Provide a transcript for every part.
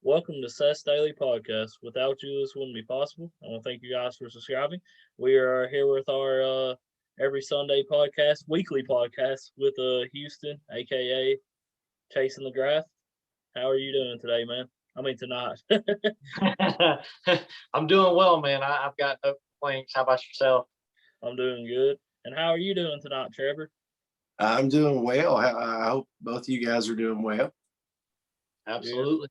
Welcome to Seth's Daily Podcast. Without you, this wouldn't be possible. I want to thank you guys for subscribing. We are here with our every Sunday podcast, weekly podcast with Houston, aka Chasing the Draft. How are you doing today, man? I mean tonight. I'm doing well, man. I've got no complaints. How about yourself? I'm doing good. And how are you doing tonight, Trevor? I'm doing well. I hope both of you guys are doing well. Good. Absolutely.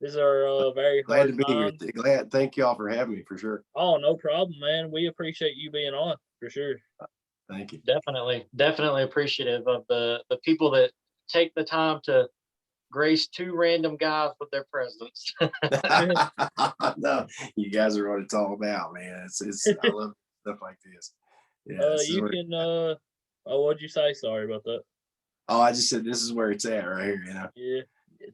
These are very Glad hard to be here. times. Thank y'all for having me for sure. Oh, no problem, man. We appreciate you being on for sure. Thank you. Definitely appreciative of the people that take the time to grace two random guys with their presence. No, you guys are what it's all about, man. It's I love stuff like this. Yeah. You can what'd you say? Sorry about that. Oh, I just said this is where it's at right here, Yeah.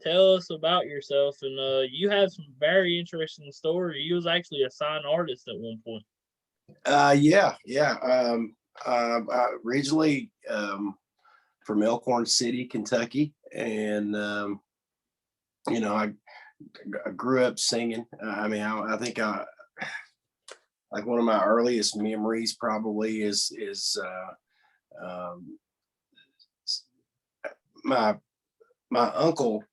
Tell us about yourself, and you have some very interesting story. You was actually a signed artist at one point. Yeah. Originally from Elkhorn City, Kentucky, and I grew up singing. I think like one of my earliest memories probably is my uncle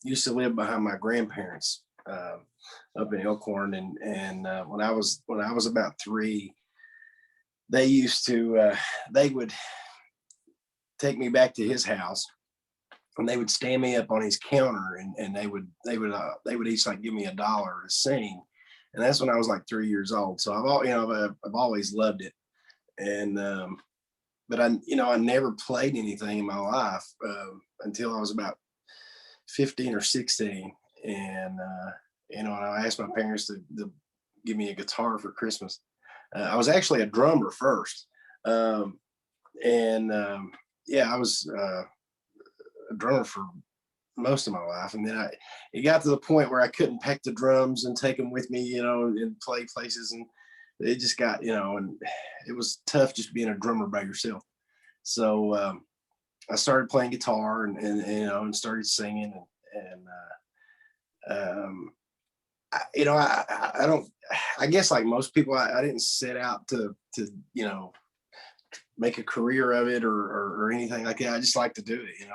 used to live behind my grandparents up in Elkhorn, and when I was about 3, they would take me back to his house, and they would stand me up on his counter, and they would each like give me $1 to sing, and that's when I was like 3 years old. So I've always loved it, and but I never played anything in my life until I was about 15 or 16, and I asked my parents to give me a guitar for Christmas. I was actually a drummer first, I was a drummer for most of my life, and then it got to the point where I couldn't pack the drums and take them with me, and play places, and it just got, and it was tough just being a drummer by yourself. So I started playing guitar and started singing, I guess like most people, I didn't set out to make a career of it or anything like that. I just like to do it,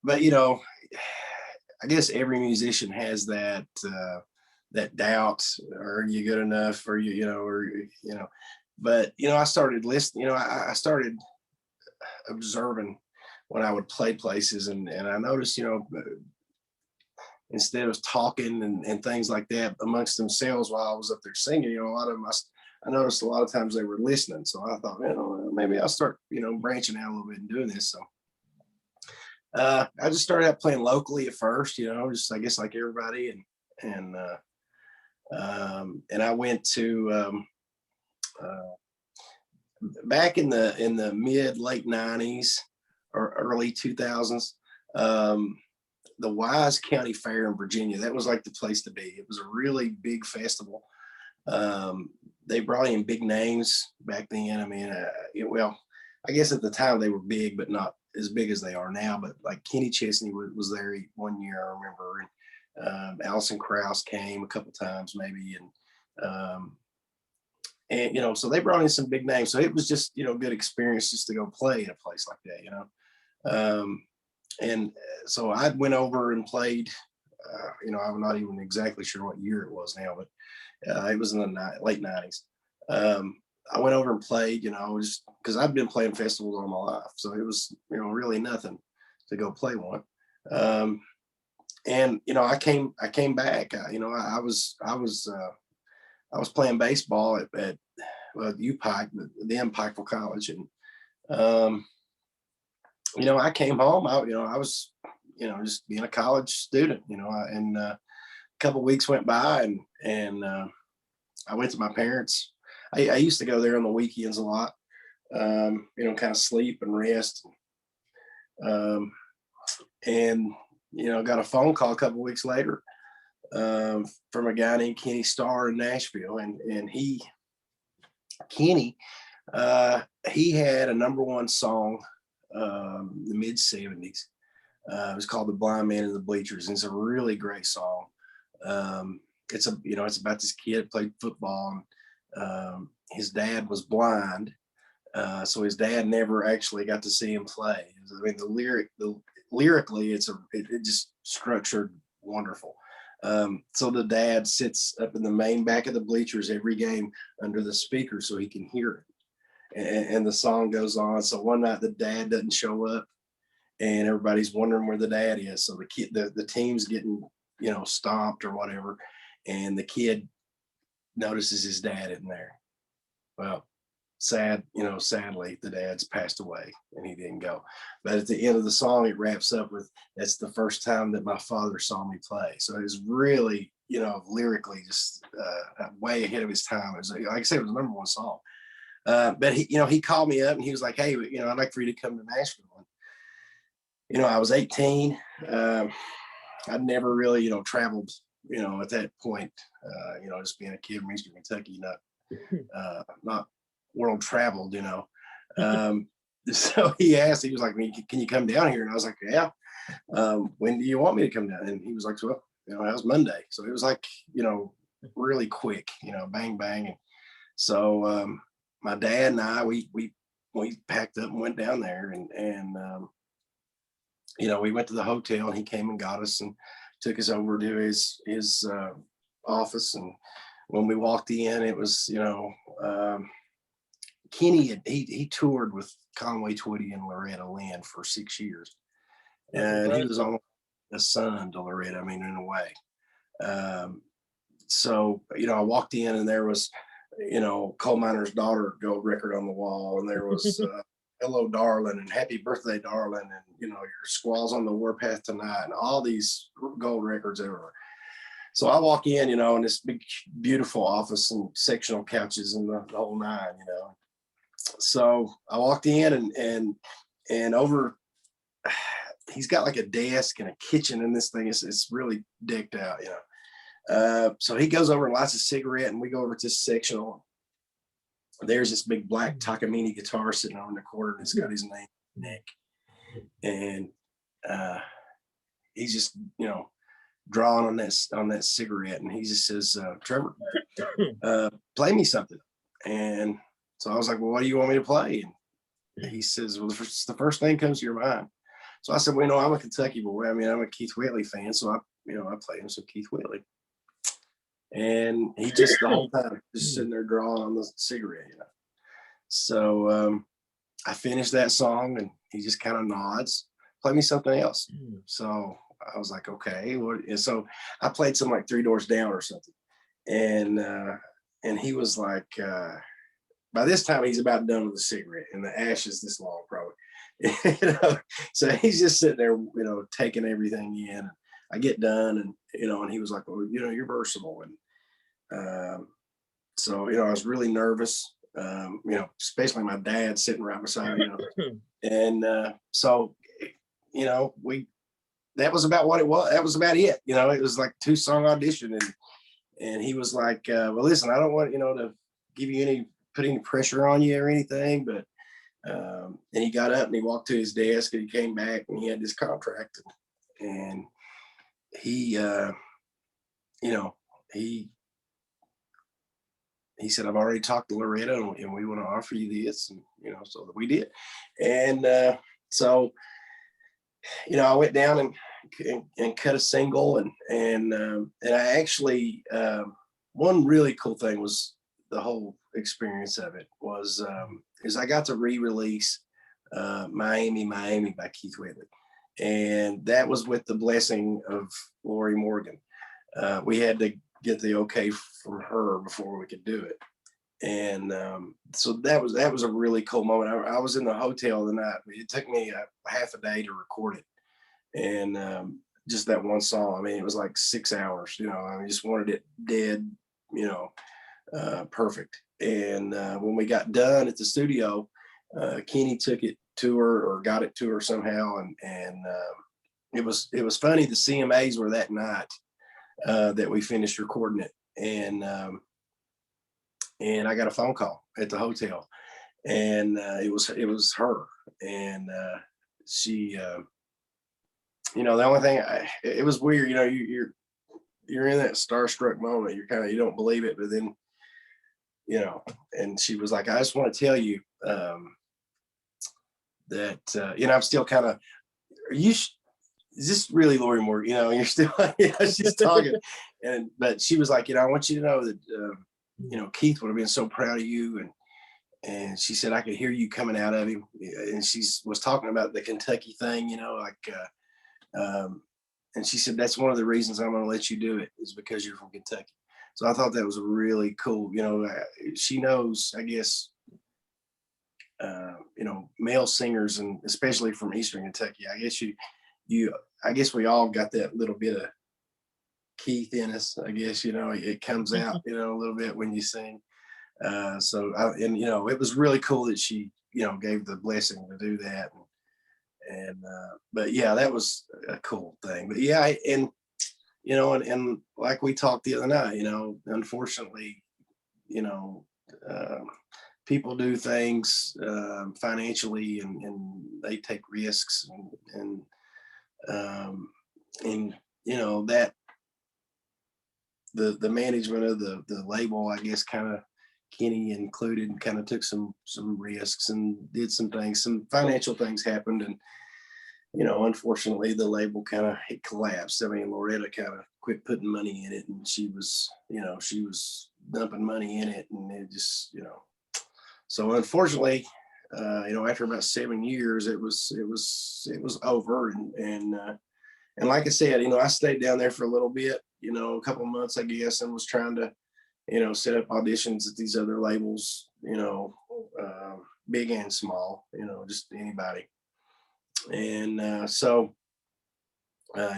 but I guess every musician has that doubt: are you good enough? Or but I started listening. I started observing when I would play places, and I noticed, instead of talking and things like that amongst themselves while I was up there singing, a lot of them, I noticed a lot of times they were listening. So I thought, maybe I'll start, branching out a little bit and doing this. So I just started out playing locally at first, just I guess like everybody, and I went to back in the mid late 90s or early 2000s. The Wise County Fair in Virginia, that was like the place to be. It was a really big festival. They brought in big names back then. I guess at the time they were big, but not as big as they are now. But like Kenny Chesney was there one year, I remember, and Alison Krauss came a couple times maybe, and so they brought in some big names. So it was just good experience just to go play in a place like that, and so I went over and played. I'm not even exactly sure what year it was now, but it was in the late 90s. I went over and played, just because I've been playing festivals all my life. So it was, really nothing to go play one. And I came back. I was playing baseball at UPike, then Pikeville College, and I came home. I was just being a college student. And a couple of weeks went by, and I went to my parents. I used to go there on the weekends a lot, kind of sleep and rest. And got a phone call a couple of weeks later from a guy named Kenny Starr in Nashville, and Kenny he had a #1 song, the mid 70s, It was called "The Blind Man in the Bleachers," and it's a really great song. It's it's about this kid that played football, and his dad was blind, so his dad never actually got to see him play. I mean, lyrically, it just structured wonderful. So the dad sits up in the main back of the bleachers every game under the speaker so he can hear it. And the song goes on. So one night the dad doesn't show up, and everybody's wondering where the dad is. So the team's getting stomped or whatever, and the kid notices his dad isn't there. Well, sadly, the dad's passed away and he didn't go. But at the end of the song, it wraps up with, "That's the first time that my father saw me play." So it was really, lyrically just way ahead of his time. It was, like I said, it was the #1 song. But he called me up and he was like, "Hey, I'd like for you to come to Nashville." And, I was 18. I'd never really, traveled, at that point, just being a kid from Eastern Kentucky, not world traveled, so he asked, he was like, "Can you come down here?" And I was like, "Yeah." "When do you want me to come down?" And he was like, "Well, that was Monday." So it was like, really quick, bang, bang. And so my dad and I, we packed up and went down there, and we went to the hotel, and he came and got us and took us over to his office. And when we walked in, it was, Kenny he toured with Conway Twitty and Loretta Lynn for 6 years, and he was almost a son to Loretta. I mean, in a way. So I walked in, and there was, Coal Miner's Daughter gold record on the wall, and there was "Hello, Darling" and "Happy Birthday, Darling," and your "Squalls on the Warpath Tonight," and all these gold records everywhere. So I walk in, in this big, beautiful office and sectional couches and the whole nine. So I walked in, and over, he's got like a desk and a kitchen in this thing. It's really decked out, So he goes over and lights a cigarette, and we go over to this sectional. There's this big black Takamine guitar sitting on the corner, and it's got his name, Nick. And he's just, drawing on that cigarette, and he just says, "Trevor, play me something." And so I was like, "Well, what do you want me to play?" And he says, "Well, the first thing comes to your mind." So I said, "Well, I'm a Kentucky boy. I mean, I'm a Keith Whitley fan, so I played him some Keith Whitley." And he just the whole time just sitting there drawing on the cigarette, So I finished that song, and he just kind of nods, "Play me something else." So I was like, "Okay." And so I played some like Three Doors Down or something, and he was like, by this time he's about done with the cigarette, and the ash is this long probably. So he's just sitting there, taking everything in. And I get done, and and he was like, "Well, you're versatile." And so I was really nervous, especially my dad sitting right beside me. And so that was about what it was. That was about it. It was like 2-song audition, and he was like, "Well, listen, I don't want to give you put any pressure on you or anything, but." And he got up and he walked to his desk, and he came back, and he had this contract, and he he said, "I've already talked to Loretta, and we want to offer you this." And so we did. And so I went down and cut a single, and I actually, one really cool thing was the whole experience of it was is I got to re-release Miami by Keith Whitley, and that was with the blessing of Lori Morgan. We had to get the okay from her before we could do it. And so that was a really cool moment. I was in the hotel the night. It took me a half a day to record it, and just that one song. I mean, it was like 6 hours. I just wanted it dead, perfect. And when we got done at the studio, Kenny took it to her, or got it to her somehow, and it was funny. The CMAs were that night that we finished recording it, and I got a phone call at the hotel, and it was her, and she you know, the only thing it was weird, you know, you're in that starstruck moment. You're kind of, you don't believe it, but then, you know, and she was like, I just want to tell you that, you know, I'm still kind of, is this really Lori Moore? You know, you're still, you know, she's talking. But she was like, you know, I want you to know that, you know, Keith would have been so proud of you. And she said, I could hear you coming out of him. And she was talking about the Kentucky thing, you know, like, and she said, that's one of the reasons I'm going to let you do it is because you're from Kentucky. So I thought that was really cool. You know, she knows, I guess, you know, male singers, and especially from Eastern Kentucky. I guess I guess we all got that little bit of Keith in us. I guess, you know, it comes out, you know, a little bit when you sing. And you know, it was really cool that she, you know, gave the blessing to do that. But yeah, that was a cool thing. But yeah, and you know, and like we talked the other night, you know, unfortunately, you know, people do things financially, and they take risks, and you know that the management of the label, I guess, kind of Kenny included, kind of took some risks and did some things. Some financial things happened, and you know, unfortunately, the label kind of collapsed. I mean, Loretta kind of quit putting money in it, and she was, you know, she was dumping money in it, and it just, you know. So unfortunately, you know, after about 7 years, it was over, and like I said, you know, I stayed down there for a little bit, you know, a couple of months, I guess, and was trying to, you know, set up auditions at these other labels, you know, big and small, you know, just anybody. And you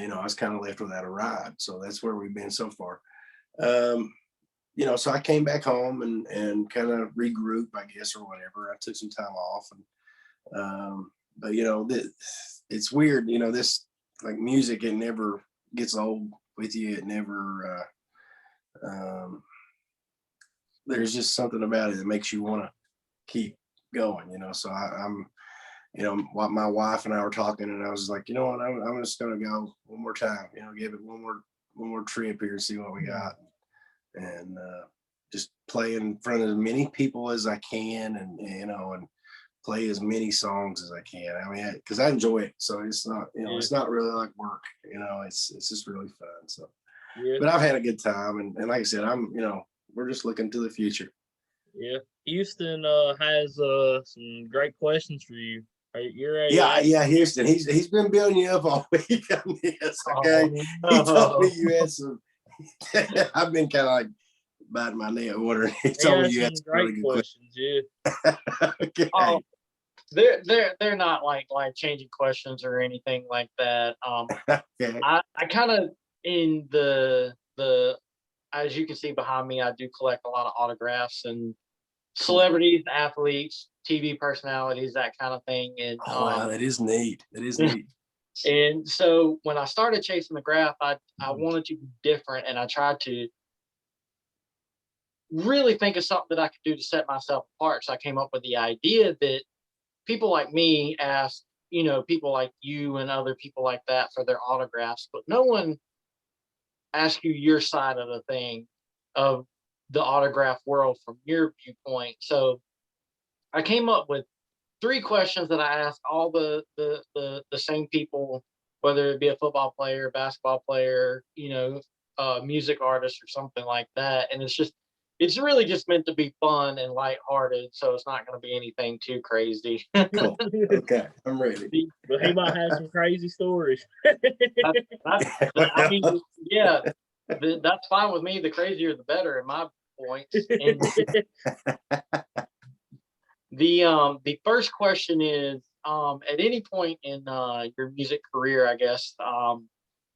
know, I was kind of left without a ride. So that's where we've been so far. Um, you know, so I came back home and kind of regroup, I guess, or whatever. I took some time off, but you know, it's weird. You know, this, like, music, it never gets old with you. It never. There's just something about it that makes you want to keep going. You know, so I'm. You know, what my wife and I were talking, and I was like, you know what, I'm just gonna go one more time. You know, give it one more trip here and see what we got, and just play in front of as many people as I can, and you know, and play as many songs as I can. I mean, because I enjoy it, so it's not, you know, it's not really like work. You know, it's just really fun. So, Yeah. but I've had a good time, and like I said, you know, we're just looking to the future. Yeah. Houston has some great questions for you. You're ready to Yeah, ask? yeah, Houston. He's been building you up all week on this. Okay, he told Oh, me you had some. I've been kind of like biting my nail wondering. He He told me has you had some some great really good questions. Yeah. questions. Okay. oh, they're not like life changing questions or anything like that. Okay. I kind of in the as you can see behind me, I do collect a lot of autographs and celebrities, athletes, TV personalities, that kind of thing. And Oh wow, that is neat. That is neat. and so when I started chasing the graph, I wanted to be different, and I tried to really think of something that I could do to set myself apart. So I came up with the idea that people like me ask, you know, people like you and other people like that for their autographs, but no one asks you your side of the thing, of the autograph world from your viewpoint. So I came up with 3 questions that I ask all the same people, whether it be a football player, basketball player, you know, music artist or something like that. And it's really just meant to be fun and lighthearted. So it's not going to be anything too crazy. Cool. Okay, I'm ready. But he might have some crazy stories. I mean, yeah, that's fine with me. The crazier, the better, in my points. And the first question is, at any point in your music career, I guess,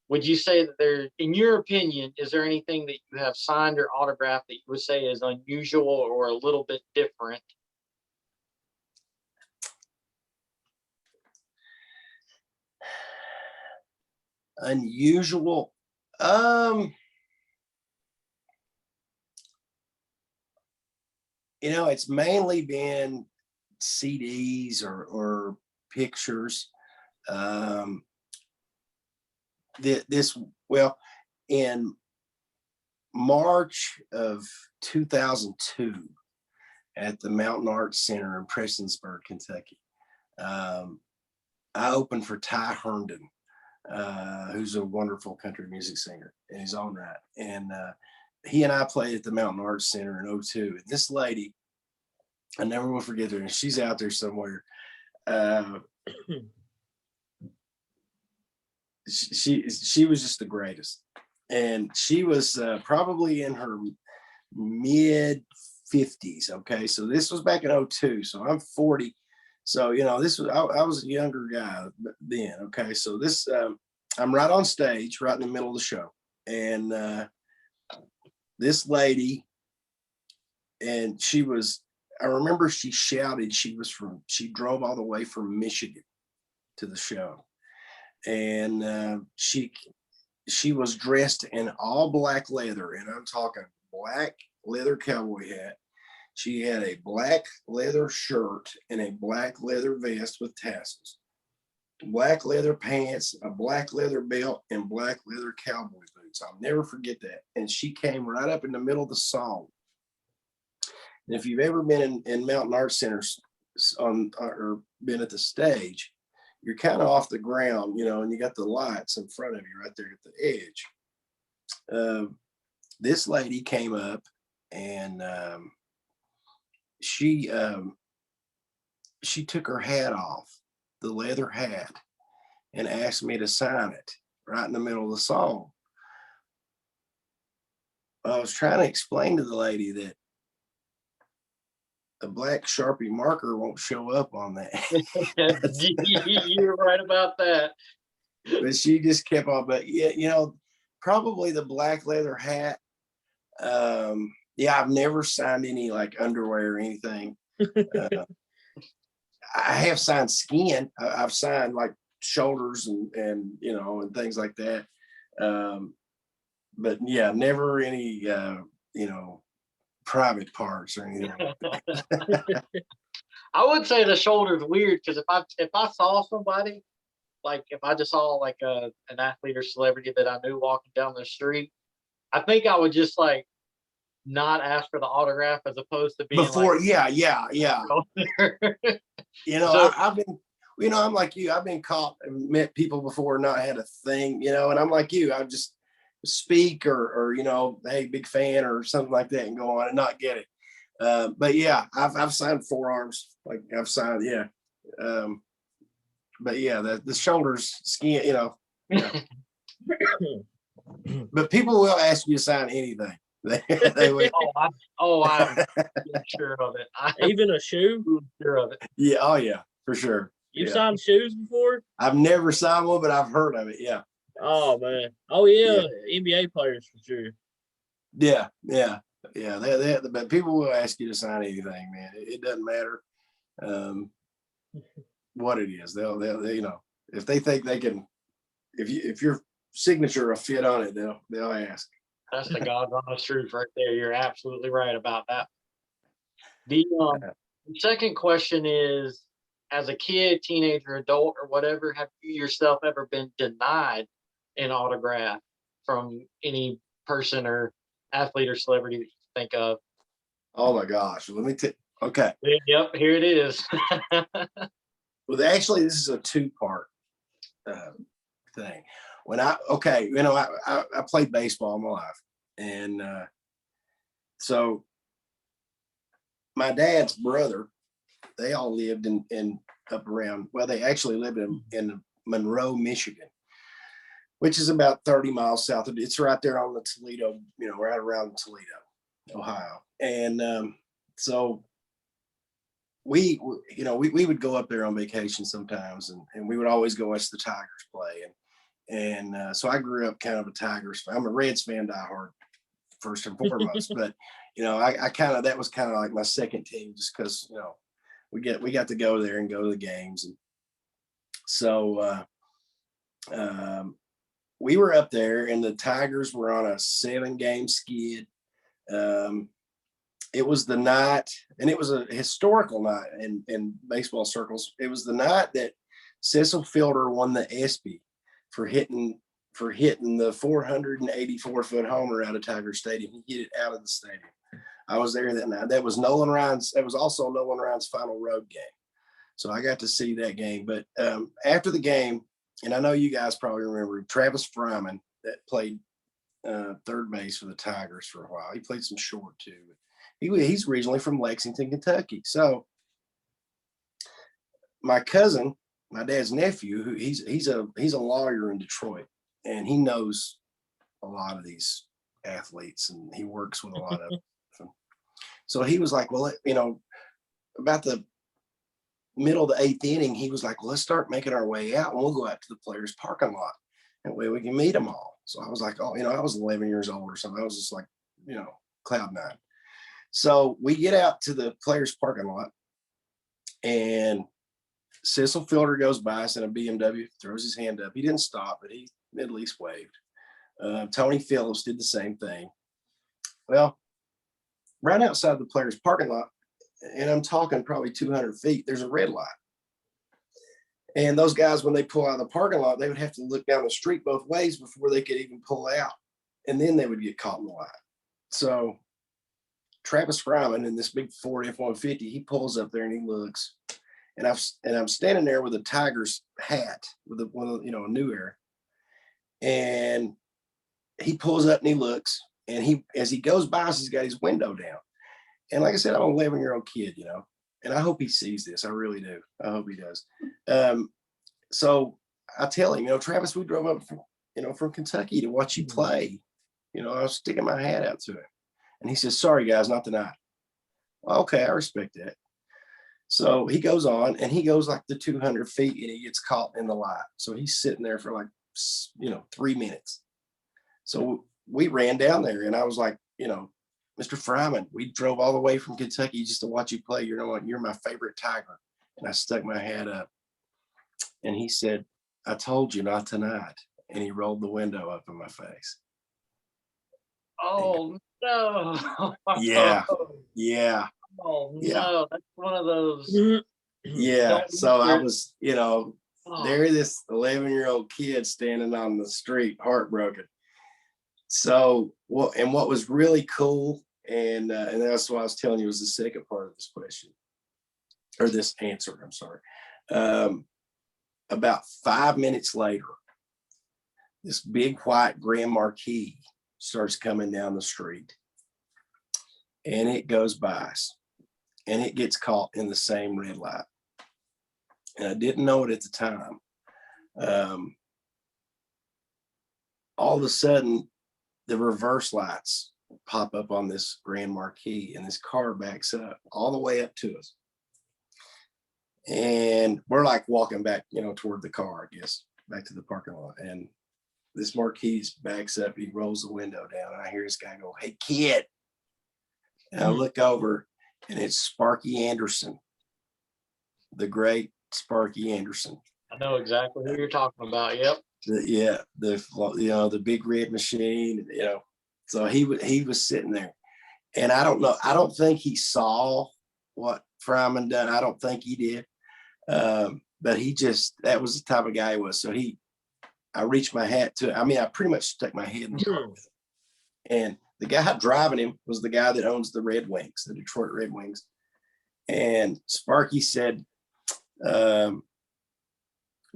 would you say that there, in your opinion, is there anything that you have signed or autographed that you would say is unusual or a little bit different? Unusual. Um, you know, it's mainly been CDs or pictures. Um, this, well, in March of 2002 at the Mountain Arts Center in Prestonsburg, Kentucky, I opened for Ty Herndon, who's a wonderful country music singer in his own right. And he and I played at the Mountain Arts Center in '02. And this lady, I never will forget her, and she's out there somewhere. She was just the greatest. And she was probably in her mid 50s. Okay. So this was back in '02. So I'm 40. So, you know, this was, I was a younger guy then. Okay. So this, I'm right on stage, right in the middle of the show. And this lady, and she was, I remember she shouted, she she drove all the way from Michigan to the show. And she was dressed in all black leather, and I'm talking black leather cowboy hat. She had a black leather shirt and a black leather vest with tassels, black leather pants, a black leather belt, and black leather cowboy boots. I'll never forget that. And she came right up in the middle of the song. And if you've ever been in Mountain Arts Centers or been at the stage, you're kind of off the ground, you know, and you got the lights in front of you right there at the edge. This lady came up, and she took her hat off, the leather hat, and asked me to sign it right in the middle of the song. I was trying to explain to the lady that a black Sharpie marker won't show up on that. You're right about that. But she just kept on. But yeah, you know, probably the black leather hat. Yeah, I've never signed any like underwear or anything. I have signed skin. I've signed like shoulders and you know, and things like that. But yeah, never any you know, private parts or anything. I would say the shoulder's weird, because if I saw somebody, like if I just saw like an athlete or celebrity that I knew walking down the street, I think I would just like not ask for the autograph, as opposed to being Before, like, yeah. You know, so, I've been, you know, I'm like you. I've been caught and met people before, not had a thing, you know, and I'm like you. I just speak or you know, hey, big fan or something like that, and go on and not get it. But yeah, I've signed forearms, like I've signed, yeah. But yeah, the shoulders, skin, you know. But people will ask you to sign anything. They will. I'm sure of it. Even a shoe? Sure of it. Yeah, oh yeah, for sure. You've signed shoes before? I've never signed one, but I've heard of it. Yeah. Oh man. Oh yeah. NBA players for sure. Yeah. But people will ask you to sign anything, man. It doesn't matter what it is. They'll you know, if they think they can, if your signature will fit on it, they'll ask. That's the God's honest truth right there. You're absolutely right about that. The second question is, as a kid, teenager, adult, or whatever, have you yourself ever been denied an autograph from any person or athlete or celebrity that you think of? Oh my gosh. Let me okay. Yep, here it is. Well, actually, this is a two-part thing. You know, I played baseball all my life. And so my dad's brother, they all lived in up around, well, they actually lived in Monroe, Michigan, which is about 30 miles south of, it's right there on the Toledo, you know, right around Toledo, Ohio. And so we would go up there on vacation sometimes, and we would always go watch the Tigers play. And so I grew up kind of a Tigers fan. I'm a Reds fan, diehard, first and foremost. But you know, I kind of, that was kind of like my second team, just because, you know, we got to go there and go to the games. And so we were up there, and the Tigers were on a 7-game skid. It was the night, and it was a historical night in baseball circles. It was the night that Cecil Fielder won the ESPY for hitting for hitting the 484-foot homer out of Tiger Stadium. He hit it out of the stadium. I was there that night. That was Nolan Ryan's. That was also Nolan Ryan's final road game. So I got to see that game. But after the game, and I know you guys probably remember Travis Fryman that played third base for the Tigers for a while. He played some short too. He's originally from Lexington, Kentucky. So my cousin, my dad's nephew, who he's a lawyer in Detroit, and he knows a lot of these athletes, and he works with a lot of them. So he was like, well, about the middle of the 8th inning, he was like, well, let's start making our way out, and we'll go out to the players' parking lot, and we can meet them all. So I was like, oh, I was 11 years old or something. I was just like, cloud nine. So we get out to the players' parking lot, and Cecil Fielder goes by us in a BMW, throws his hand up. He didn't stop, but he at least waved. Tony Phillips did the same thing. Well, right outside the players' parking lot, and I'm talking probably 200 feet, there's a red light. And those guys, when they pull out of the parking lot, they would have to look down the street both ways before they could even pull out. And then they would get caught in the light. So Travis Fryman in this big Ford F-150, he pulls up there and he looks. And I'm standing there with a Tigers hat with a New Era. And he pulls up and he looks. And as he goes by us, he's got his window down. And like I said, I'm an 11-year-old kid, and I hope he sees this. I really do. I hope he does. So I tell him, Travis, we drove up from Kentucky to watch you play. I was sticking my hat out to him. And he says, sorry, guys, not tonight. Well, okay, I respect that. So he goes on, and he goes like the 200 feet, and he gets caught in the light. So he's sitting there for 3 minutes. So we ran down there, and I was like, Mr. Fryman, we drove all the way from Kentucky just to watch you play. You're my favorite Tiger. And I stuck my hat up. And he said, I told you not tonight. And he rolled the window up in my face. Oh, no. Yeah. Yeah. Oh, Yeah. no. That's one of those. Yeah. So I was, Oh. there this 11-year-old kid standing on the street, heartbroken. So, what was really cool, and that's what I was telling you was the second part of this question, or this answer, I'm sorry. About 5 minutes later, this big white Grand Marquis starts coming down the street, and it goes by us, and it gets caught in the same red light. And I didn't know it at the time. All of a sudden, the reverse lights pop up on this Grand Marquis, and this car backs up all the way up to us. And we're like walking back, toward the car, I guess, back to the parking lot. And this Marquis backs up, he rolls the window down, and I hear this guy go, hey, kid. And I look over, and it's Sparky Anderson, the great Sparky Anderson. I know exactly who you're talking about. Yep. The big red machine, so he was sitting there, and I don't think he saw what Fryman done. I don't think he did, but that was the type of guy he was. So I reached my hat to, I pretty much stuck my head in the car, and the guy driving him was the guy that owns the Red Wings, the Detroit Red Wings, and Sparky said,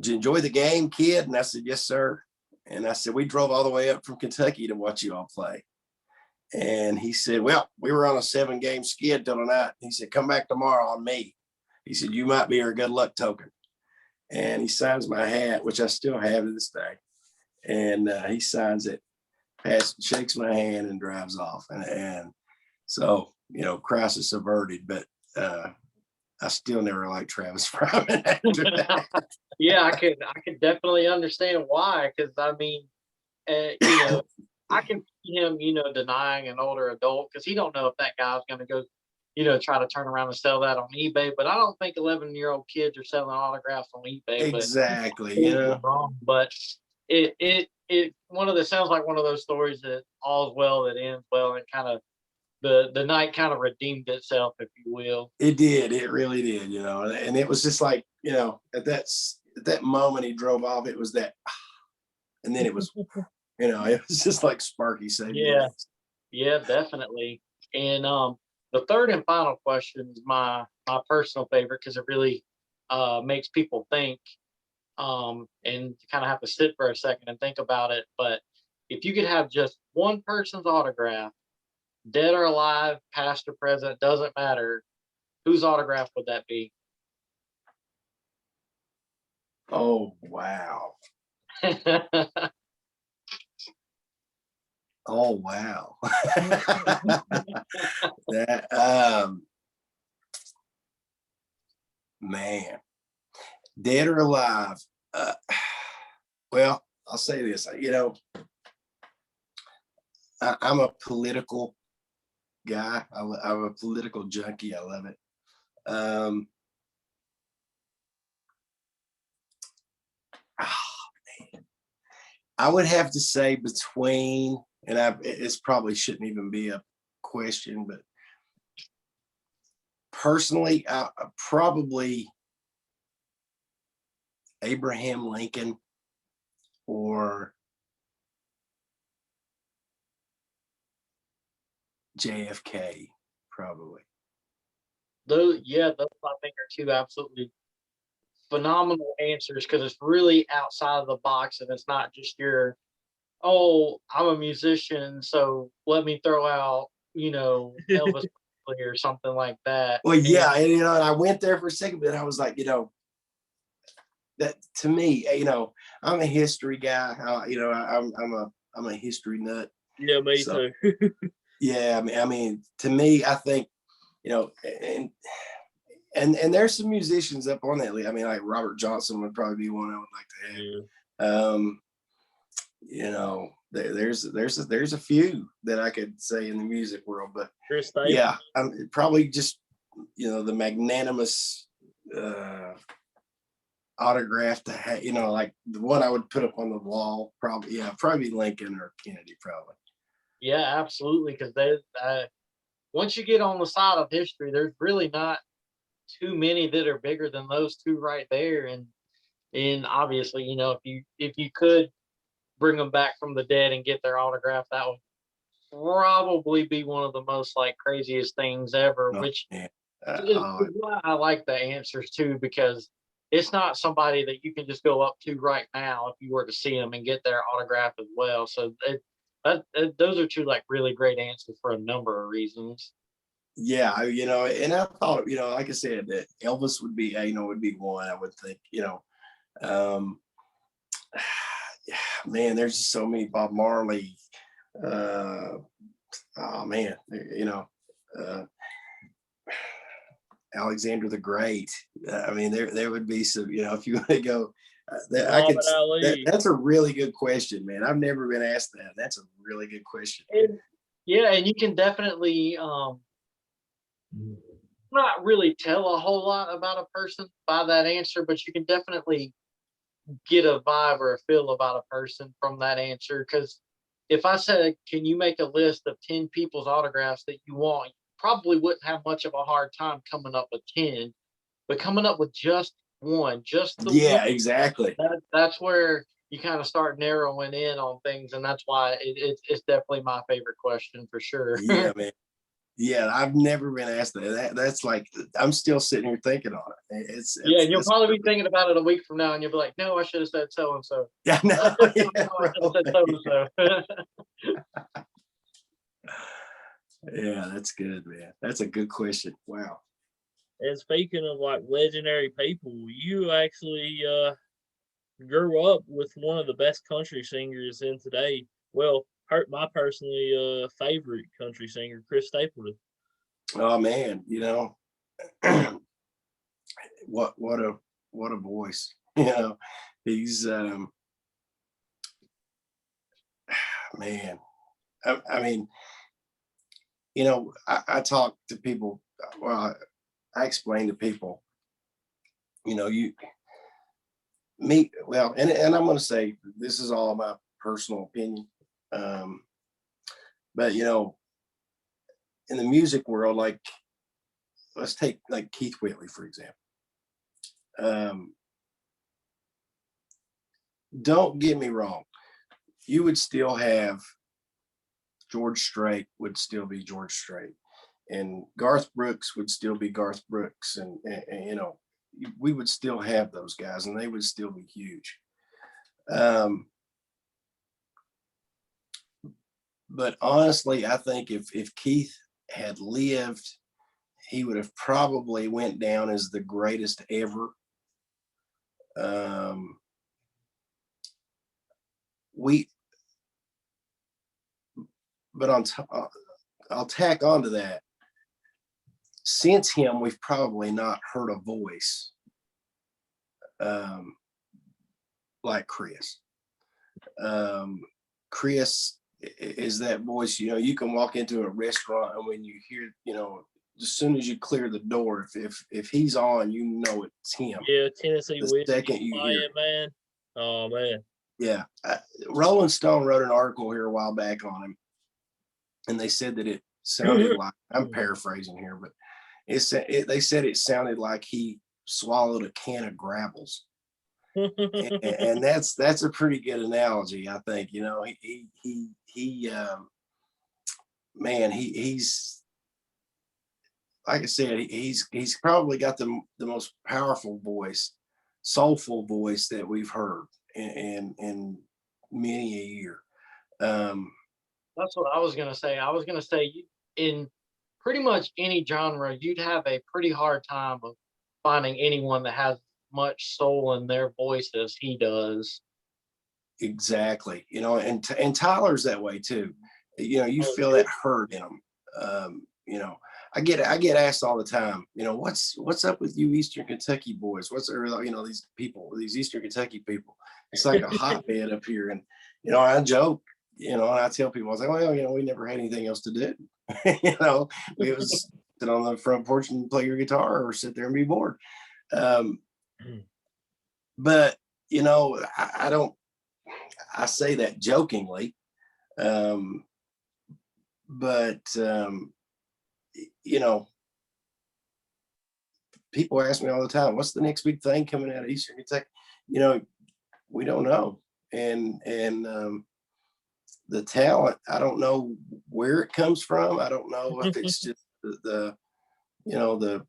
did you enjoy the game, kid? And I said, yes, sir. And I said, we drove all the way up from Kentucky to watch you all play. And he said, well, we were on a 7-game skid till tonight. He said, come back tomorrow on me. He said, you might be our good luck token. And he signs my hat, which I still have to this day. And he signs it, shakes my hand, and drives off. And so, crisis averted. But I still never liked Travis Fryman after that. Yeah, I could definitely understand why, because I can see him, denying an older adult, because he don't know if that guy's going to go, try to turn around and sell that on eBay. But I don't think 11-year-old kids are selling autographs on eBay. Exactly. Wrong. But it sounds like one of those stories that all's well that ends well, and kind of the night kind of redeemed itself, if you will. It did. It really did, and it was just like, at that moment he drove off, it was that, and then it was, it was just like Sparky saved the Yeah, day. yeah, definitely. And the third and final question is my personal favorite because it really makes people think, and you kind of have to sit for a second and think about it. But if you could have just one person's autograph, dead or alive, past or present, doesn't matter, whose autograph would that be? Oh wow. Oh wow. That man, dead or alive. Well, I'll say this. I'm a political guy. I'm a political junkie. I love it. Um, I would have to say between, and it's probably shouldn't even be a question, but personally, probably Abraham Lincoln or JFK, probably. Those, yeah, those I think are two absolutely phenomenal answers because it's really outside of the box and it's not just your, oh, I'm a musician, so let me throw out, Elvis Presley or something like that. Well, yeah, And and I went there for a second, but I was like, that to me, I'm a history guy. I'm a history nut. Yeah, me So too. yeah, I mean, to me, I think, and there's some musicians up on that list. I mean, like Robert Johnson would probably be one I would like to have. Yeah. There's a few that I could say in the music world, but Chris Stapleton. yeah, I'm probably just the magnanimous autograph to have, like the one I would put up on the wall. Probably Lincoln or Kennedy, probably. yeah, absolutely, because once you get on the side of history, there's really not too many that are bigger than those two right there. And obviously, if you could bring them back from the dead and get their autograph, that would probably be one of the most like craziest things ever, Oh, which man. is why I like the answers too, because it's not somebody that you can just go up to right now if you were to see them and get their autograph as well. So those are two like really great answers for a number of reasons. Yeah, and I thought, like I said, that Elvis would be, would be one I would think, um, man, there's just so many. Bob Marley, oh man, uh, Alexander the Great. I mean, there would be some, if you want to go, Muhammad Ali. that's a really good question, man. I've never been asked that. That's a really good question. And, yeah, and you can definitely not really tell a whole lot about a person by that answer, but you can definitely get a vibe or a feel about a person from that answer. Because if I said, can you make a list of 10 people's autographs that you want, you probably wouldn't have much of a hard time coming up with 10, but coming up with just one, just the Yeah, one, exactly. that's where you kind of start narrowing in on things. And that's why it's definitely my favorite question for sure. Yeah, man. Yeah, I've never been asked that. That's like, I'm still sitting here thinking on it. Yeah, and you'll probably be thinking about it a week from now, and you'll be like, "No, I should have said so and so." Yeah, no, yeah, I should have said so and so. yeah, that's good, man. That's a good question. Wow. And speaking of like legendary people, you actually grew up with one of the best country singers in today. Well, my personally favorite country singer, Chris Stapleton. Oh man, what a voice. He's man. I mean, I talk to people. Well, I explain to people, you me well, and I'm going to say this is all my personal opinion. But in the music world, like let's take like Keith Whitley for example. Um, don't get me wrong. you would still have George Strait would still be George Strait, and Garth Brooks would still be Garth Brooks, and you know, we would still have those guys, and they would still be huge. But honestly, I think if Keith had lived, he would have probably went down as the greatest ever. We, but I'll tack on to that. Since him, we've probably not heard a voice like Chris. Chris is that voice, you know, you can walk into a restaurant and when you hear, you know, as soon as you clear the door, if he's on, you know it's him. Yeah, Tennessee The whiskey, second you hear it. man. Oh man. Yeah. Rolling Stone wrote an article here a while back on him, and they said that it sounded like, I'm paraphrasing here, but they said it sounded like he swallowed a can of Gravels. And that's a pretty good analogy, I think. You know, he's like I said, he's probably got the most powerful voice, soulful voice that we've heard in many a year. That's what I was gonna say. I was gonna say in pretty much any genre, you'd have a pretty hard time of finding anyone that has much soul in their voice as he does. Exactly. You know, and Tyler's that way too. You know, you feel that hurt in him. You know, I get asked all the time, you know, what's up with you Eastern Kentucky boys? You know, these people, these Eastern Kentucky people. It's like a hotbed up here. And, you know, I joke, you know, and I tell people, I was like, well, you know, we never had anything else to do. You know, we was sit on the front porch and play your guitar or sit there and be bored. But, you know, I say that jokingly. But you know, people ask me all the time, what's the next big thing coming out of Eastern Kentucky? You know, we don't know. And the talent, I don't know where it comes from. I don't know if it's just the you know, the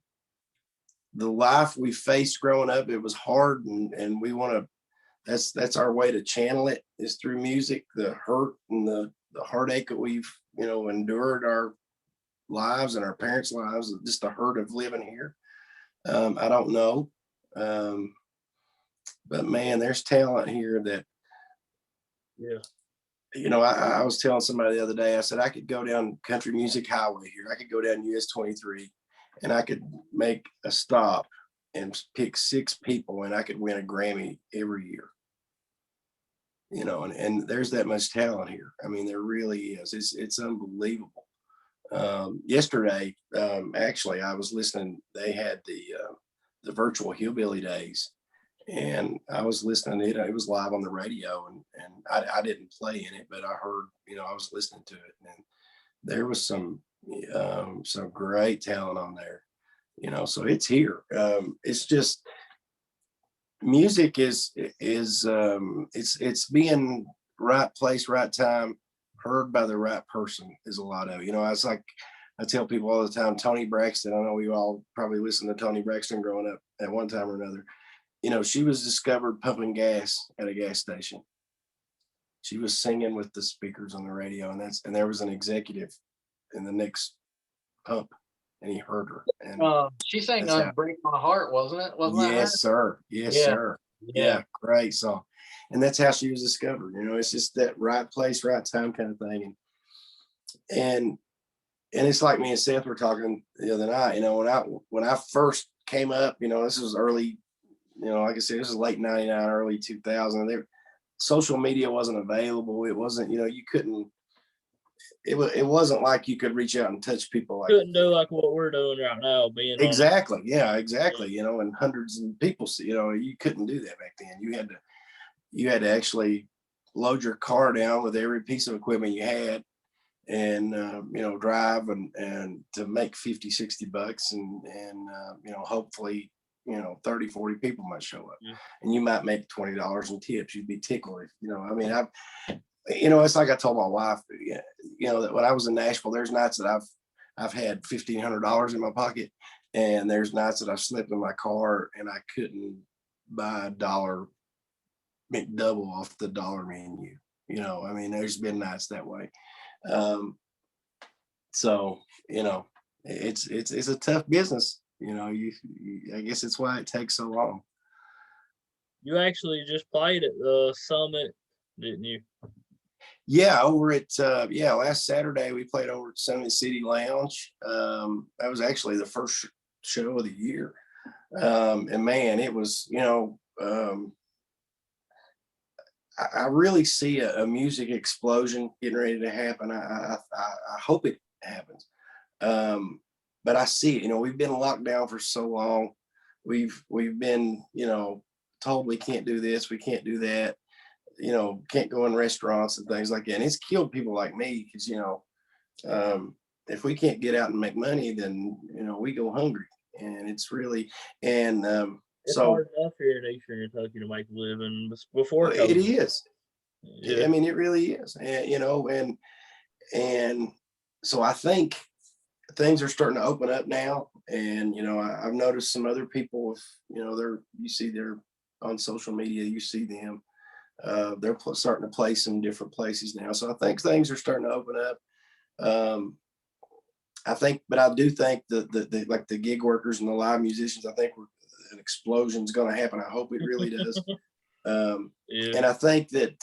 life we faced growing up. It was hard, and we want to, that's our way to channel it, is through music. The hurt and the heartache that we've, you know, endured our lives and our parents' lives, just the hurt of living here. I don't know. But man, there's talent here that, Yeah. you know, I was telling somebody the other day, I said, I could go down Country Music Highway here. I could go down US 23 and I could make a stop and pick 6 people and I could win a Grammy every year. You know, and there's that much talent here. I mean, there really is. It's unbelievable. Yesterday, actually, I was listening. They had the virtual Hillbilly Days, and I was listening to it. It was live on the radio, and I didn't play in it, but I heard, you know, I was listening to it, and there was some great talent on there. You know, so it's here. It's just music is it's being right place, right time, heard by the right person is a lot of it. You know, it's like I tell people all the time, Toni Braxton, I know we all probably listened to Toni Braxton growing up at one time or another. You know, she was discovered pumping gas at a gas station. She was singing with the speakers on the radio, and there was an executive in the next pump, and he heard her. And She sang "Break My Heart," wasn't it? Wasn't that her? yes, sir. Yes, Yeah. sir. Yeah, great song. And that's how she was discovered. You know, it's just that right place, right time kind of thing. And it's like me and Seth were talking the other night. You know, when I first came up, you know, this was early, you know, like I said, this was late '99, early 2000. Social media wasn't available. It wasn't, you know, you couldn't. It wasn't like you could reach out and touch people like couldn't do like what we're doing right now, being exactly honest. Yeah, exactly. You know, and hundreds of people see, you know, you couldn't do that back then. You had to actually load your car down with every piece of equipment you had, and you know, drive and to make 50-60 bucks, and you know, hopefully, you know, 30-40 people might show up, and you might make $20 in tips. You'd be tickled if, you know, I mean, it's like I told my wife, that when I was in Nashville, there's nights that I've had $1,500 in my pocket, and there's nights that I've slept in my car and I couldn't buy a dollar McDouble off the dollar menu. I mean, there's been nights that way. So, it's a tough business. I guess it's why it takes so long. You actually just played at the Summit, didn't you? Yeah, over at last Saturday we played over at Summit City Lounge. That was actually the first show of the year, and man, it was I really see a music explosion getting ready to happen. I hope it happens, but I see it. We've been locked down for so long. We've been told we can't do this, we can't do that. Can't go in restaurants and things like that. And it's killed people like me because, if we can't get out and make money, then, we go hungry. And it's really, and It's so hard enough here in Eastern Kentucky to make a living before it COVID. is. Yeah. I mean, it really is. And, and so I think things are starting to open up now. And, I've noticed some other people, they're on social media, you see them. They're starting to play some different places now. So I think things are starting to open up. But I do think the like the gig workers and the live musicians, I think an explosion is going to happen. I hope it really does. Yeah. And I think that,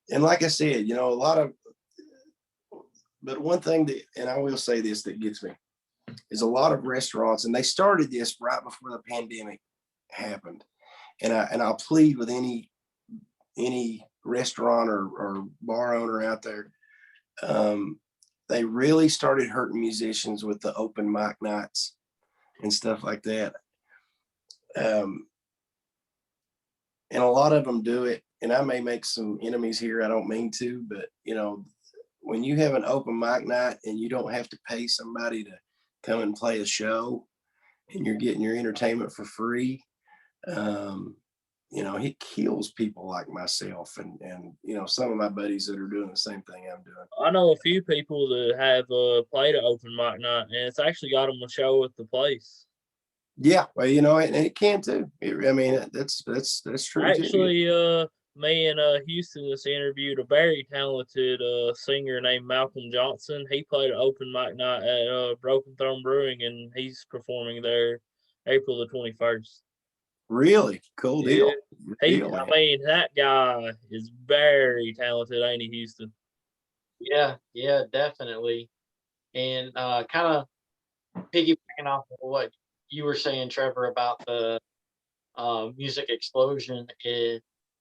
and like I said, but one thing that, and I will say this, that gets me is a lot of restaurants, and they started this right before the pandemic happened. And I'll plead with any restaurant or bar owner out there. They really started hurting musicians with the open mic nights and stuff like that. And a lot of them do it, and I may make some enemies here. I don't mean to, but when you have an open mic night and you don't have to pay somebody to come and play a show, and you're getting your entertainment for free, it kills people like myself and some of my buddies that are doing the same thing I'm doing. I know a few people that have played an open mic night, and it's actually got them a show at the place. Yeah, well, and it can too. That's true. Actually, me and Houston just interviewed a very talented singer named Malcolm Johnson. He played an open mic night at Broken Throne Brewing, and he's performing there April the 21st. Really cool deal. I mean, that guy is very talented, ain't he, Houston? Yeah, definitely. And kind of piggybacking off of what you were saying, Trevor, about the music explosion,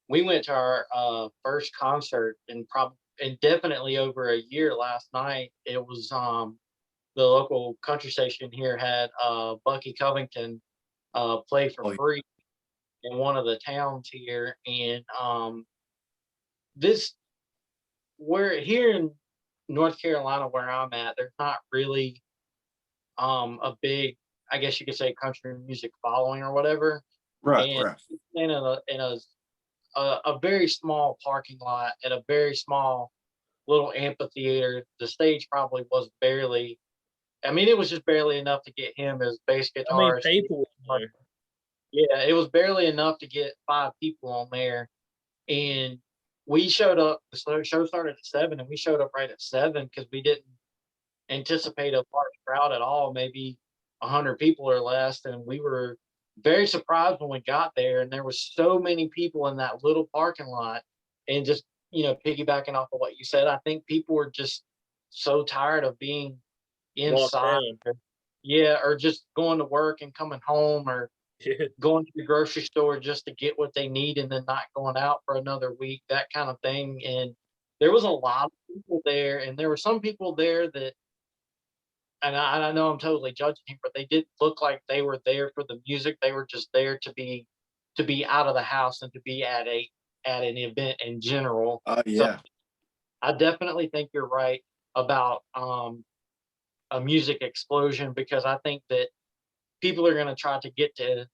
we went to our first concert in definitely over a year last night. It was the local country station here had Bucky Covington play for free in one of the towns here, and we're here in North Carolina where I'm at. There's not really a big, I guess you could say, country music following or whatever. Right. In a very small parking lot at a very small little amphitheater. The stage probably was barely. I mean, it was just barely enough to get him as bass guitarist. People. Yeah, it was barely enough to get 5 people on there, and we showed up. The show started at 7, and we showed up right at 7 because we didn't anticipate a large crowd at all, maybe 100 people or less. And we were very surprised when we got there, and there was so many people in that little parking lot. And just piggybacking off of what you said, I think people were just so tired of being inside, or just going to work and coming home, or going to the grocery store just to get what they need and then not going out for another week, that kind of thing. And there was a lot of people there, and there were some people there that, and I know I'm totally judging him, but they didn't look like they were there for the music. They were just there to be out of the house and to be at an event in general. Yeah. So I definitely think you're right about a music explosion, because I think that people are going to try to get to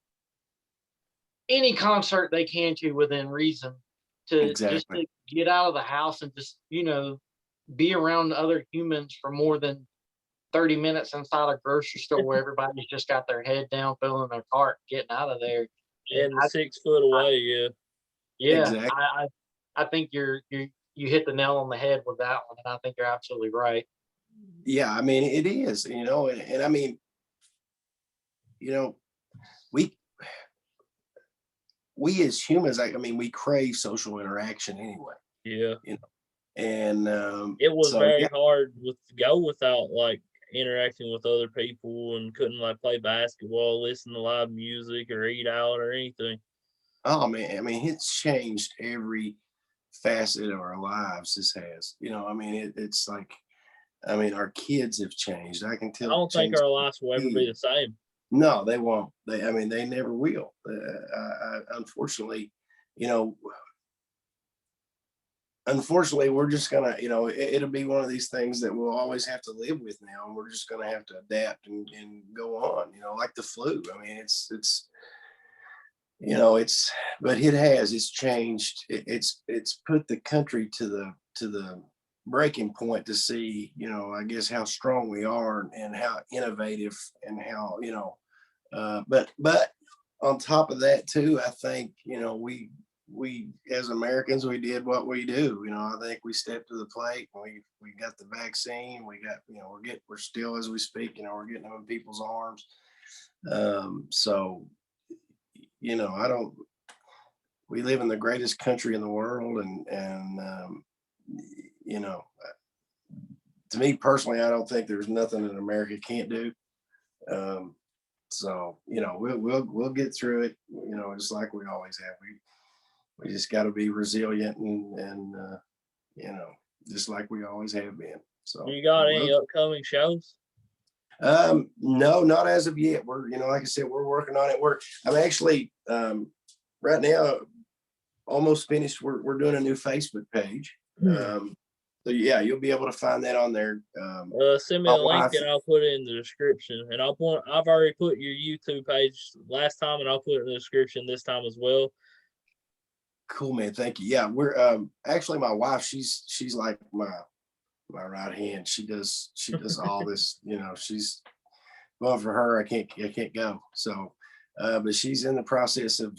any concert they can to within reason, to just Exactly. to get out of the house and just, be around other humans for more than 30 minutes inside a grocery store where everybody's just got their head down, filling their cart, getting out of there. And And the 6 foot away, yeah. yeah, Exactly. I think you hit the nail on the head with that one, and I think you're absolutely right. Yeah, I mean, it is, and I mean, you know, we we as humans, I mean, we crave social interaction anyway, Yeah. you know, and It was so very yeah, hard to go without like interacting with other people and couldn't like play basketball, listen to live music or eat out or anything. oh man, I mean, it's changed every facet of our lives. This has, I mean, it's like, I mean, our kids have changed. I can I tell don't think change. our lives will ever be the same. No, they won't. I mean, they never will. Unfortunately, you know, we're just gonna, it'll be one of these things that we'll always have to live with now, and we're just gonna have to adapt and go on. Like the flu. I mean, it's, but it's changed. It's put the country to the breaking point to see, I guess how strong we are and how innovative and how, but on top of that too, I think, we as Americans, we did what we do. I think we stepped to the plate. We got the vaccine. We got, we're still, as we speak, we're getting them in people's arms. So, I don't. We live in the greatest country in the world, and you know, to me personally, I don't think there's nothing that America can't do. Um, so we'll get through it. Just like we always have. We just got to be resilient and just like we always have been. So You got any upcoming shows? No, not as of yet. We're, like I said, we're working on it. I'm actually right now almost finished. We're doing a new Facebook page. So yeah, you'll be able to find that on there. Send me a link and I'll put it in the description. And I've already put your YouTube page last time, and I'll put it in the description this time as well. Cool, man. Thank you. Yeah, we're actually my wife. She's like my right hand. She does all this. She's well, for her, I can't go. So, but she's in the process of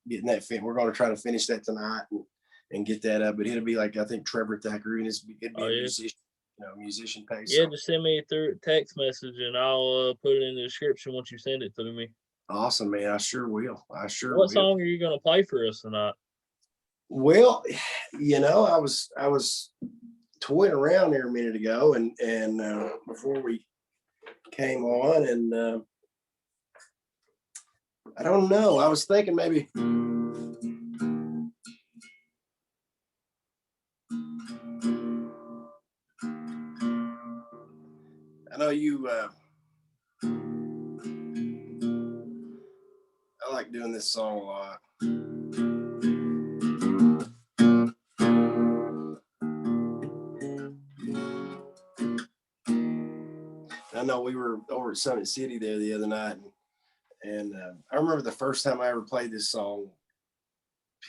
getting that fit. We're going to try to finish that tonight and get that up. But it'll be like, I think Trevor Thacker, and it'd be a musician page. Yeah, so. just send me through text message and I'll put it in the description once you send it to me. Awesome, man. I sure will. What song are you going to play for us tonight? Well, I was toying around there a minute ago, and before we came on, and I don't know. I was thinking maybe. I know you. I like doing this song a lot. I know we were over at Summit City there the other night, and I remember the first time I ever played this song.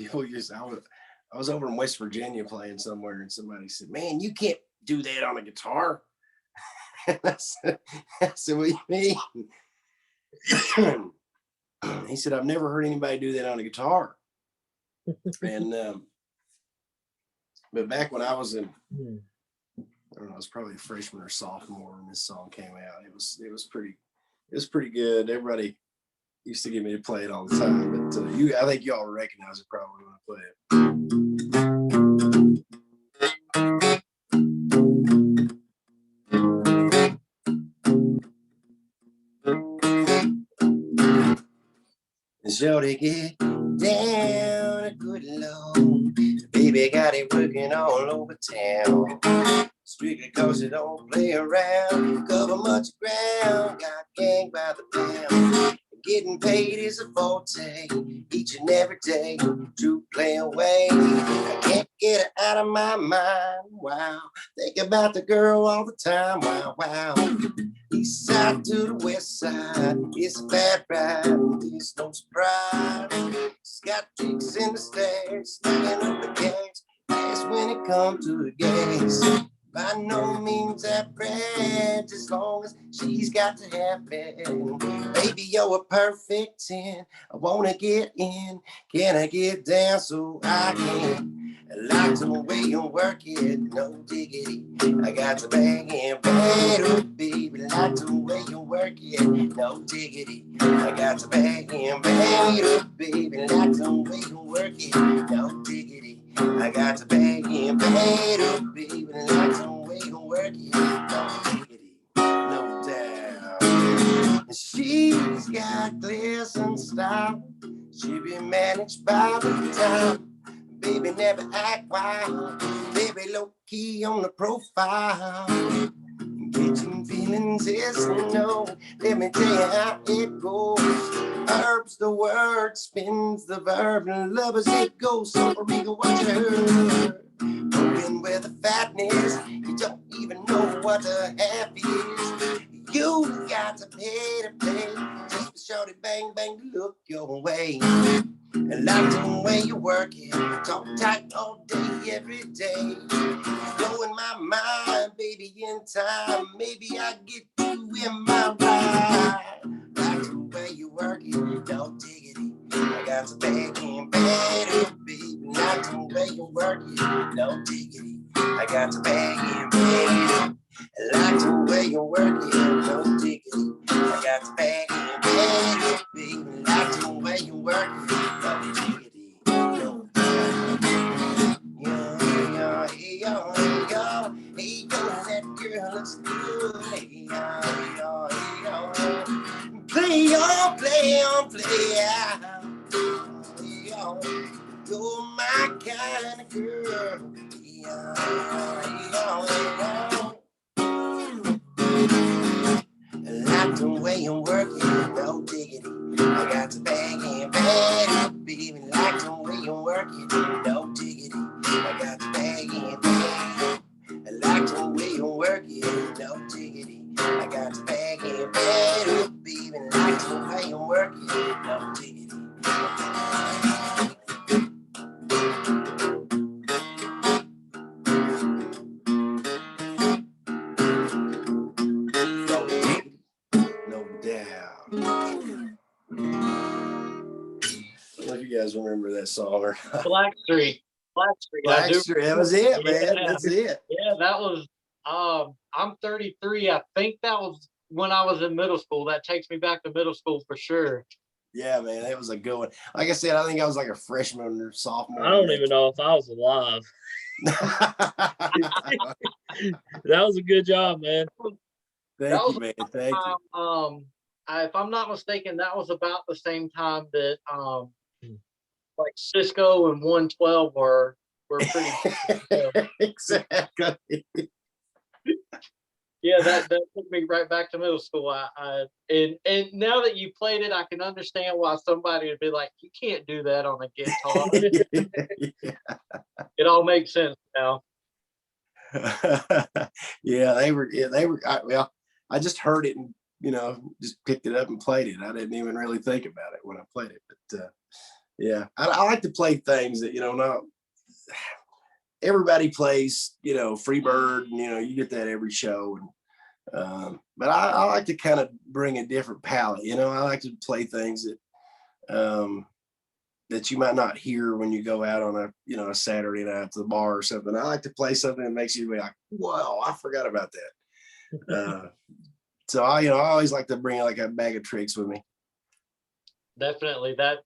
I was over in West Virginia playing somewhere, and somebody said, "Man, you can't do that on a guitar." And I said, "What do you mean?" He said, "I've never heard anybody do that on a guitar." And but back when I was in, I don't know, I was probably a freshman or sophomore when this song came out. It was pretty good. Everybody used to get me to play it all the time, but I think y'all recognize it probably when I play it. Shorty get down a good load. Baby got it working all over town. Strictly cause it don't play around. Cover much ground. Got gang by the pound. Getting paid is a forte. Each and every day. True play away. I can't get her out of my mind. Wow, think about the girl all the time. Wow, wow. East side to the west side, it's a bad ride. It's no surprise. She's got tricks in the stairs, slinging up the gas. That's when it comes to the gas. By no means average, as long as she's got to have it. Baby, you're a perfect 10. I wanna get in. Can I get down so I can? I like the way you work it, no diggity. I got to bang in bed, oh baby. Like the way you work it, no diggity. I got to bang in bed, oh baby. Like the way you work it, no diggity. I got to bang in bed, oh baby. Like the way you work it, no diggity, no doubt. She's got class and style. She be managed by the time. Baby, never act wild. Baby, low key on the profile. Catching feelings is no. Let me tell you how it goes. Herbs the word, spins the verb, and love as it goes. So for me, what you heard. Moving with the fatness, you don't even know what the half is. You got to pay to play. Just for shorty bang bang to look your way. And like the way you work it, talk tight all day, every day. Blowing my mind, baby, in time. Maybe I get you in my ride. Like the way you work it, no diggity. I got to bag in bed, oh, baby. Like the way you work it, no diggity. I got to bag in bed. Like the way you work it, no diggity. I got to bag in bed, oh, baby. Like the way you work it, no diggity, no diggity. Yo, hey, yo, hey, yo, hey, yo, that girl looks good. Hey, yo, hey, yo. Play on, play on, play out. Hey, yo, you're my kind of girl. Hey, yo, hey, yo. Like the way you work it, no diggity. I got to bang in bed, baby. Like the way you work it, no diggity. I got to bang in bed. I like the way you work it, no diggity. I got to bang in bed, baby. Like the way you work it, no diggity. No doubt. I don't know if you guys remember that song or not. Blackstreet. Blackstreet, that was it, man. Yeah. That's it. Yeah, that was. I'm 33. I think that was when I was in middle school. That takes me back to middle school for sure. Yeah, man, it was a good one. Like I said, I think I was like a freshman or sophomore. I don't even know if I was alive. That was a good job, man. Thank you, man. Thank you. If I'm not mistaken, that was about the same time that like Cisco and 112 were pretty. Exactly. Yeah, that took me right back to middle school. And now that you played it, I can understand why somebody would be like, "You can't do that on a guitar." Yeah. It all makes sense now. Yeah, they were. Well, I just heard it and just picked it up and played it. I didn't even really think about it when I played it. But yeah, I like to play things that not everybody plays. Freebird, and you get that every show. And but I like to kind of bring a different palette. I like to play things that you might not hear when you go out on a Saturday night to the bar or something. I like to play something that makes you be like, "Whoa, I forgot about that." So I always like to bring like a bag of tricks with me. Definitely, that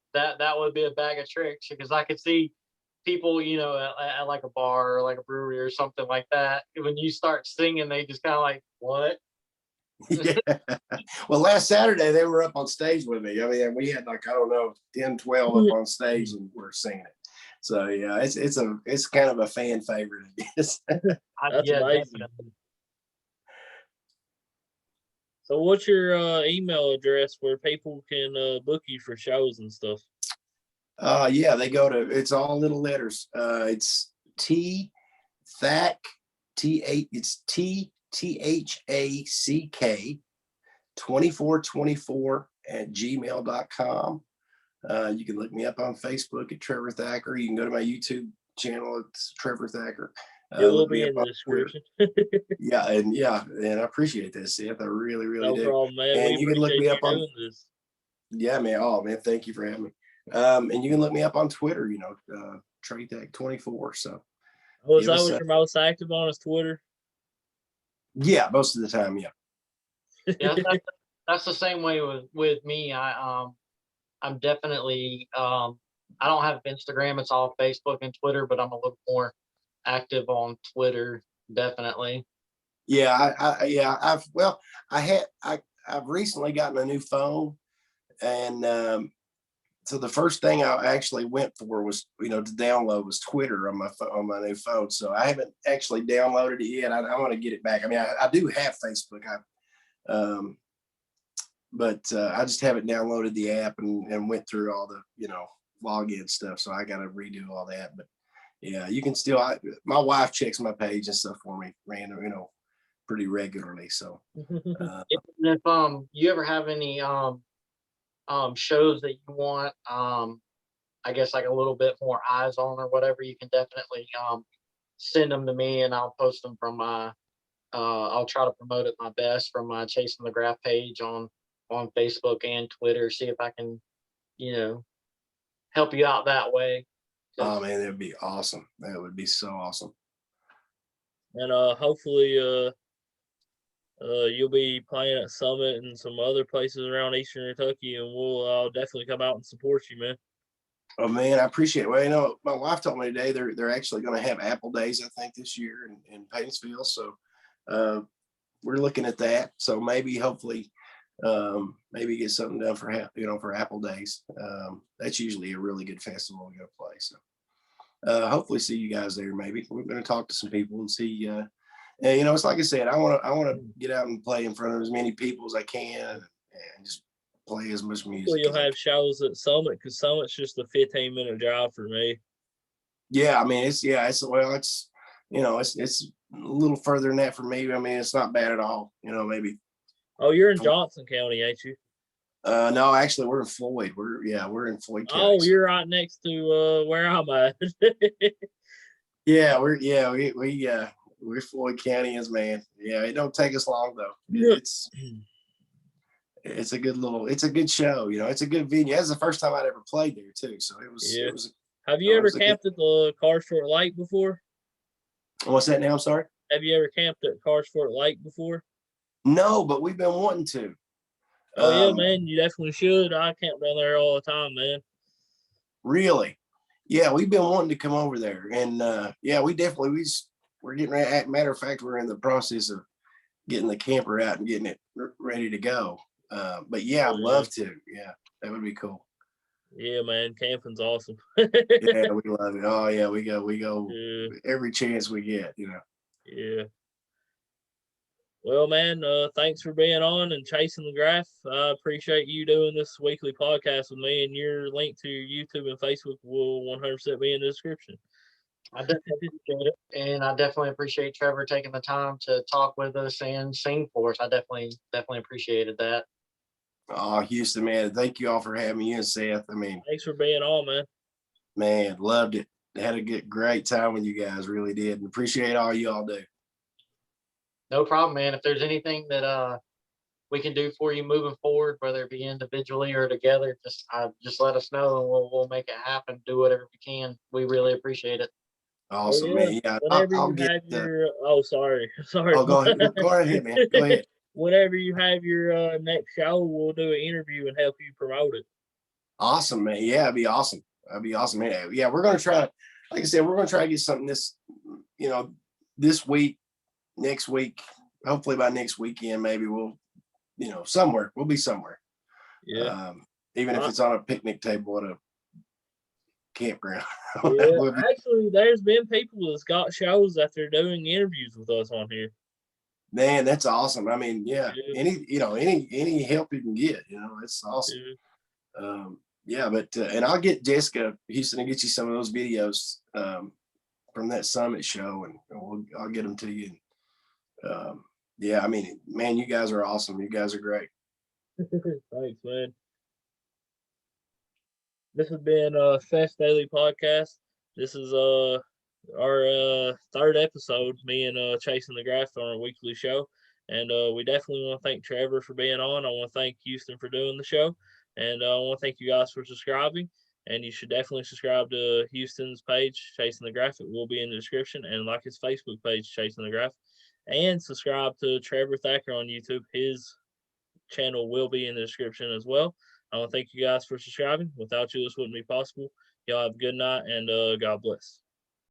would be a bag of tricks because I could see people, at like a bar or like a brewery or something like that. When you start singing, they just kind of like, "What?" Yeah. Well, last Saturday they were up on stage with me. I mean, we had like, I don't know, 10, 12 up on stage and we're singing it. So yeah, it's kind of a fan favorite, I guess. That's Yeah, amazing. definitely. So what's your email address where people can book you for shows and stuff? Yeah, they go to, it's all little letters. It's Thack it's TTHACK 2424@gmail.com. You can look me up on Facebook at Trevor Thacker. You can go to my YouTube channel. It's Trevor Thacker. It will Look be me up in the on Twitter. description. And I appreciate this, Seth. I really, really No do. problem, man. And We you can look appreciate me up you on. doing this. Yeah, man. Oh, man. Thank you for having me. And you can look me up on Twitter. TreyThack24. So. Oh, is that what you're most active on? Is Twitter? Yeah, most of the time. Yeah. Yeah, that's the same way with me. I'm definitely I don't have Instagram. It's all Facebook and Twitter, but I'm a little more active on Twitter. Definitely. Yeah, I've recently gotten a new phone, and so the first thing I actually went for was to download was Twitter on my new phone. So I haven't actually downloaded it yet. I want to get it back. I mean, I do have Facebook. But I just haven't downloaded the app and went through all the login stuff. So I got to redo all that. But yeah, you can still. My wife checks my page and stuff for me, pretty regularly. So if you ever have any shows that you want, I guess like a little bit more eyes on or whatever, you can definitely send them to me and I'll post them from my. I'll try to promote it my best from my Chasing the Graph page on Facebook and Twitter. See if I can, help you out that way. Oh man, that would be awesome. That would be so awesome. And hopefully you'll be playing at Summit and some other places around Eastern Kentucky, and we'll definitely come out and support you, man. Oh man, I appreciate it. Well, my wife told me today they're actually going to have Apple Days, I think, this year in Paintsville. So we're looking at that. So hopefully maybe get something done for Apple Days. That's usually a really good festival to go play. So hopefully see you guys there. Maybe we're going to talk to some people and see. And it's like I said, I want to get out and play in front of as many people as I can and just play as much music. Hopefully you'll have shows at Summit, because Summit's just a 15-minute drive for me. Yeah, I mean it's a little further than that for me. I mean, it's not bad at all. Maybe. Oh, you're in Johnson County, ain't you? No, actually, we're in Floyd. We're in Floyd County. Oh, you're right next to where I'm at. Yeah, we're Floyd Countyans, man. Yeah, it don't take us long though. It's a good show. It's a good venue. That's the first time I'd ever played there too. So it was. Yeah. It was. Have you ever camped at the Carshford Lake before? What's that now? I'm sorry. Have you ever camped at Carshford Lake before? No, but we've been wanting to. Oh yeah, man, you definitely should. I camp down there all the time, man. Really? Yeah, we've been wanting to come over there, and we're getting ready. Matter of fact, we're in the process of getting the camper out and getting it ready to go. But yeah, I'd love to. Yeah, that would be cool. Yeah, man, camping's awesome. Yeah, we love it. Oh yeah, we go every chance we get. Yeah. Well, man, thanks for being on and Chasing the Graph. I appreciate you doing this weekly podcast with me, and your link to your YouTube and Facebook will 100% be in the description. I definitely appreciate it, and I definitely appreciate Trevor taking the time to talk with us and sing for us. I definitely appreciated that. Oh, Houston, man, thank you all for having me and Seth. I mean, thanks for being on, man. Man, loved it. Had a great time with you guys, really did, and appreciate all you all do. No problem, man. If there's anything that we can do for you moving forward, whether it be individually or together, just let us know and we'll make it happen. Do whatever we can. We really appreciate it. Awesome, man. Yeah, I'll get your. Oh, sorry. Oh, go ahead. Go ahead, man. Go ahead. Whenever you have your next show, we'll do an interview and help you promote it. Awesome, man. Yeah, it'd be awesome. That'd be awesome, man. Yeah, we're gonna try. Like I said, we're gonna try to get something this week, next week. Hopefully by next weekend, maybe we'll, somewhere. We'll be somewhere. Yeah. Even if it's on a picnic table at a campground. Yeah. Actually, there's been people that's got shows that they're doing interviews with us on here. Man, that's awesome. I mean, yeah. Any help you can get, it's awesome. But and I'll get Jessica Houston to get you some of those videos from that summit show, and I'll get them to you. Yeah, I mean, man, you guys are awesome. You guys are great. Thanks, man. This has been Fest Daily Podcast. This is our third episode, me and Chasing the Graft on our weekly show. And we definitely want to thank Trevor for being on. I want to thank Houston for doing the show. And I want to thank you guys for subscribing. And you should definitely subscribe to Houston's page, Chasing the Graft. It will be in the description. And like his Facebook page, Chasing the Graft. And subscribe to Trevor Thacker on YouTube. His channel will be in the description as well. I want to thank you guys for subscribing. Without you, this wouldn't be possible. Y'all have a good night, and God bless.